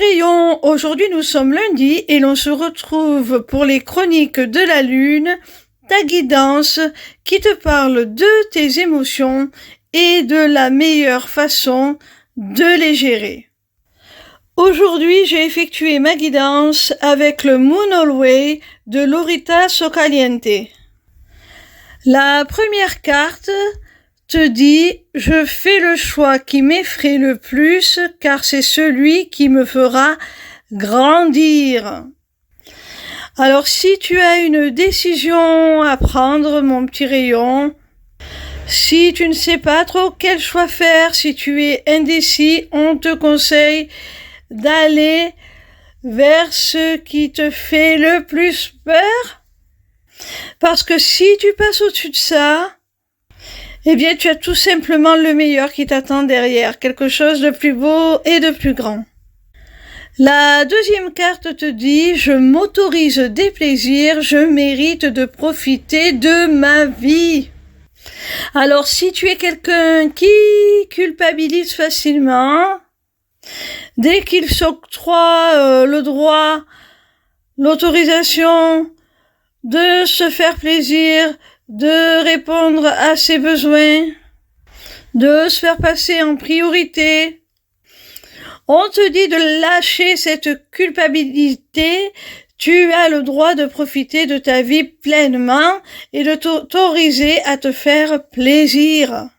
rayon, aujourd'hui nous sommes lundi et l'on se retrouve pour les chroniques de la lune, ta guidance qui te parle de tes émotions et de la meilleure façon de les gérer. Aujourd'hui, j'ai effectué ma guidance avec le Moon Hallway de Lorita Socaliente. La première carte te dit « Je fais le choix qui m'effraie le plus car c'est celui qui me fera grandir ». Alors si tu as une décision à prendre, mon petit rayon, si tu ne sais pas trop quel choix faire, si tu es indécis, on te conseille d'aller vers ce qui te fait le plus peur. Parce que si tu passes au-dessus de ça, eh bien, tu as tout simplement le meilleur qui t'attend derrière, quelque chose de plus beau et de plus grand. La deuxième carte te dit « Je m'autorise des plaisirs, je mérite de profiter de ma vie ». Alors, si tu es quelqu'un qui culpabilise facilement, dès qu'il s'octroie le droit, l'autorisation de se faire plaisir, de répondre à ses besoins, de se faire passer en priorité. On te dit de lâcher cette culpabilité, tu as le droit de profiter de ta vie pleinement et de t'autoriser à te faire plaisir.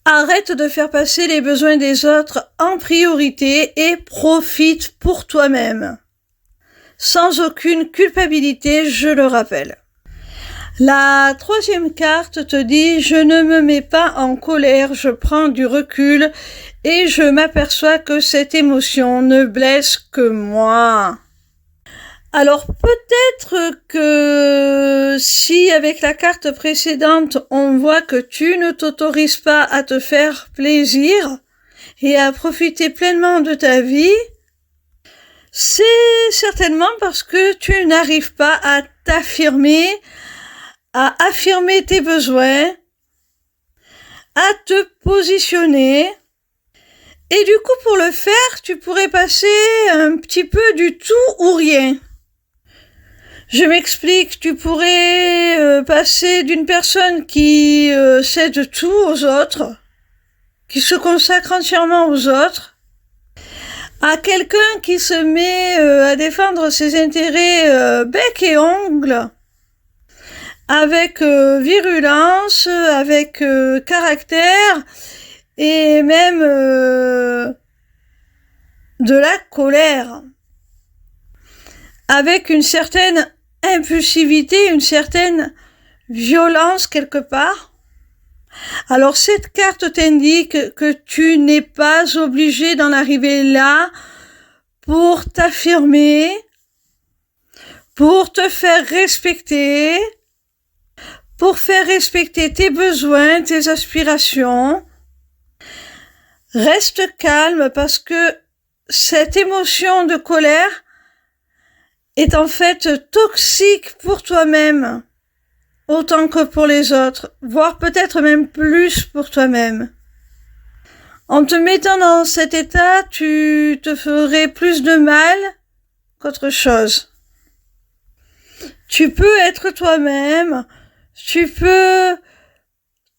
Arrête de faire passer les besoins des autres en priorité et profite pour toi-même. Sans aucune culpabilité, je le rappelle. La troisième carte te dit « Je ne me mets pas en colère, je prends du recul et je m'aperçois que cette émotion ne blesse que moi. » Alors peut-être que si avec la carte précédente on voit que tu ne t'autorises pas à te faire plaisir et à profiter pleinement de ta vie, c'est certainement parce que tu n'arrives pas à t'affirmer, à affirmer tes besoins, à te positionner. Et du coup, pour le faire, tu pourrais passer un petit peu du tout ou rien. Je m'explique, tu pourrais passer d'une personne qui cède tout aux autres, qui se consacre entièrement aux autres, à quelqu'un qui se met à défendre ses intérêts bec et ongles, avec virulence, avec caractère et même de la colère, avec une certaine impulsivité, une certaine violence quelque part. Alors cette carte t'indique que tu n'es pas obligé d'en arriver là pour t'affirmer, pour te faire respecter, pour faire respecter tes besoins, tes aspirations. Reste calme parce que cette émotion de colère est en fait toxique pour toi-même, autant que pour les autres, voire peut-être même plus pour toi-même. En te mettant dans cet état, tu te ferais plus de mal qu'autre chose. Tu peux être toi-même, tu peux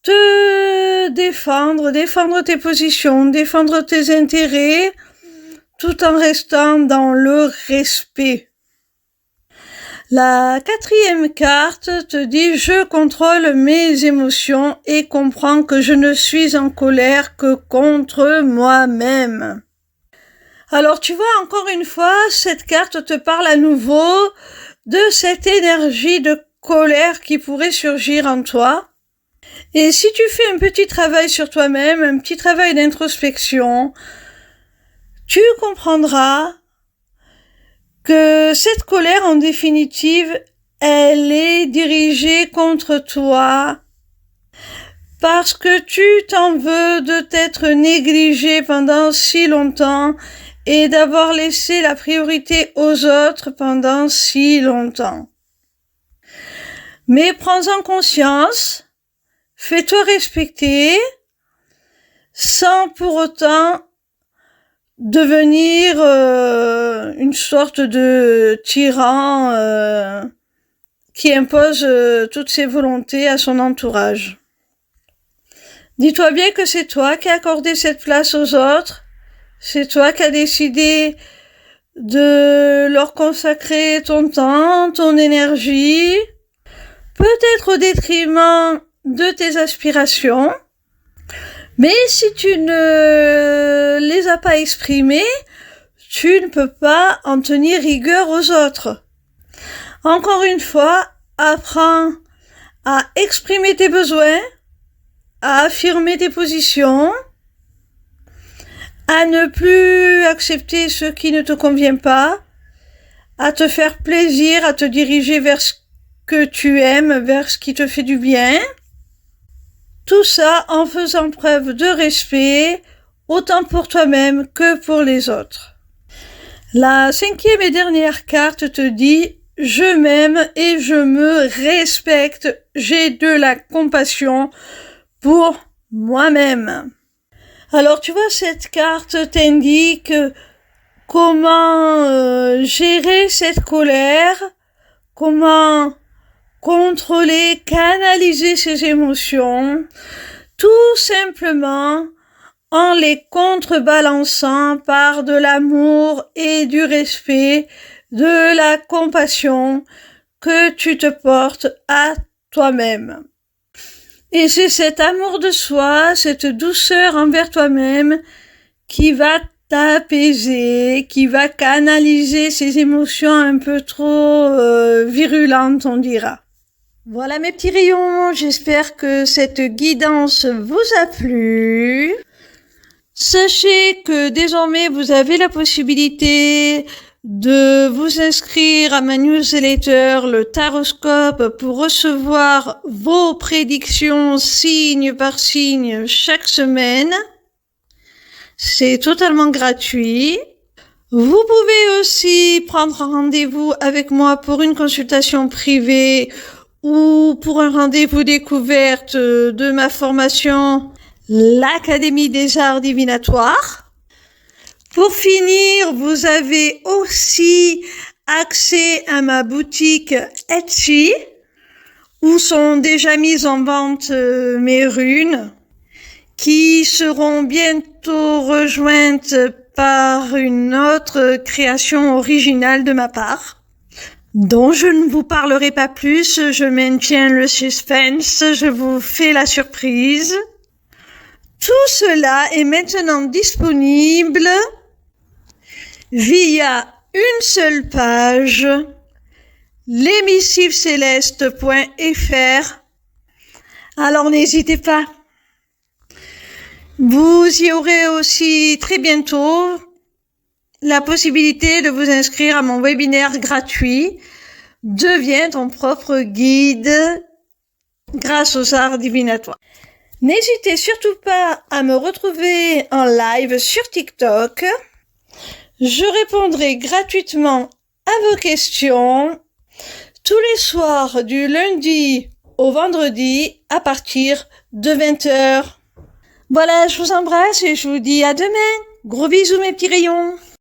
te défendre tes positions, défendre tes intérêts, tout en restant dans le respect. La quatrième carte te dit « Je contrôle mes émotions et comprends que je ne suis en colère que contre moi-même. » Alors tu vois, encore une fois, cette carte te parle à nouveau de cette énergie de colère qui pourrait surgir en toi. Et si tu fais un petit travail sur toi-même, un petit travail d'introspection, tu comprendras que cette colère, en définitive, elle est dirigée contre toi parce que tu t'en veux de t'être négligé pendant si longtemps et d'avoir laissé la priorité aux autres pendant si longtemps. Mais prends-en conscience, fais-toi respecter, sans pour autant devenir une sorte de tyran qui impose toutes ses volontés à son entourage. Dis-toi bien que c'est toi qui as accordé cette place aux autres, c'est toi qui as décidé de leur consacrer ton temps, ton énergie, peut-être au détriment de tes aspirations, mais si tu ne les as pas exprimées, tu ne peux pas en tenir rigueur aux autres. Encore une fois, apprends à exprimer tes besoins, à affirmer tes positions, à ne plus accepter ce qui ne te convient pas, à te faire plaisir, à te diriger vers ce que tu aimes, vers ce qui te fait du bien. Tout ça en faisant preuve de respect, autant pour toi-même que pour les autres. La 5e et dernière carte te dit « Je m'aime et je me respecte, j'ai de la compassion pour moi-même ». Alors tu vois, cette carte t'indique comment gérer cette colère, comment contrôler, canaliser ses émotions, tout simplement en les contrebalançant par de l'amour et du respect, de la compassion que tu te portes à toi-même. Et c'est cet amour de soi, cette douceur envers toi-même qui va t'apaiser, qui va canaliser ces émotions un peu trop virulentes, on dira. Voilà mes petits rayons, j'espère que cette guidance vous a plu. Sachez que désormais vous avez la possibilité de vous inscrire à ma newsletter, le Taroscope, pour recevoir vos prédictions signe par signe chaque semaine. C'est totalement gratuit. Vous pouvez aussi prendre rendez-vous avec moi pour une consultation privée ou pour un rendez-vous découverte de ma formation, l'Académie des Arts Divinatoires. Pour finir, vous avez aussi accès à ma boutique Etsy, où sont déjà mises en vente mes runes, qui seront bientôt rejointes par une autre création originale de ma part, dont je ne vous parlerai pas plus, je maintiens le suspense, je vous fais la surprise. Tout cela est maintenant disponible via une seule page, l'émissivecéleste.fr. Alors n'hésitez pas. Vous y aurez aussi très bientôt la possibilité de vous inscrire à mon webinaire gratuit « Deviens ton propre guide grâce aux arts divinatoires ». N'hésitez surtout pas à me retrouver en live sur TikTok. Je répondrai gratuitement à vos questions tous les soirs du lundi au vendredi à partir de 20h. Voilà, je vous embrasse et je vous dis à demain. Gros bisous mes petits rayons.